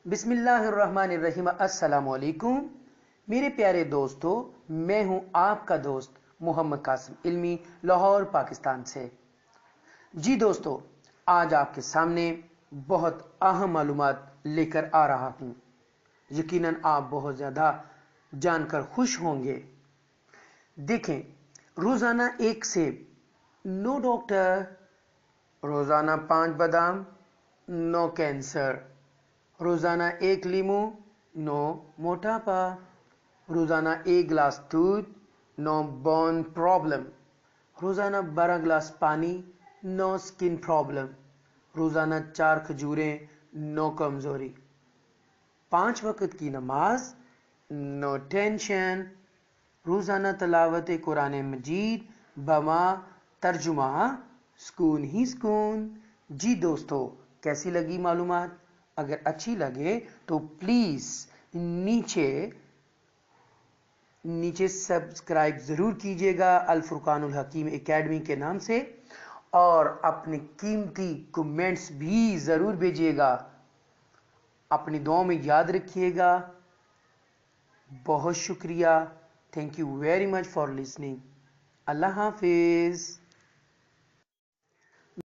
बिस्मिल्लाहिर्रहमानिर्रहीम। अस्सलाम वालेकुम मेरे प्यारे दोस्तों, मैं हूं आपका दोस्त मोहम्मद कासिम इल्मी, लाहौर पाकिस्तान से। जी दोस्तों, आज आपके सामने बहुत अहम मालूमात लेकर आ रहा हूं। यकीनन आप बहुत ज़्यादा जानकर खुश होंगे। देखें, रोज़ाना एक सेब, नो डॉक्टर। रोज़ाना 5 बादाम, नो कैंसर। रोज़ाना एक लीमू, नो मोटापा। रोज़ाना एक गिलास दूध, नो बोन प्रॉब्लम। रोज़ाना 12 गिलास पानी, नो स्किन प्रॉब्लम। रोज़ाना 4 खजूरें, नो कमज़ोरी। 5 वक्त की नमाज, नो टेंशन। रोज़ाना तलावत कुरान मजीद, बमा तर्जुमा, सुकून ही सुकून। जी दोस्तों, कैसी लगी मालूमात? अगर अच्छी लगे तो प्लीज़ नीचे सब्सक्राइब ज़रूर कीजिएगा अल फुरकानुल हकीम एकेडमी के नाम से, और अपने कीमती कमेंट्स भी ज़रूर भेजिएगा। अपनी दुआ में याद रखिएगा। बहुत शुक्रिया। Thank you very much for listening. अल्लाह हाफिज़।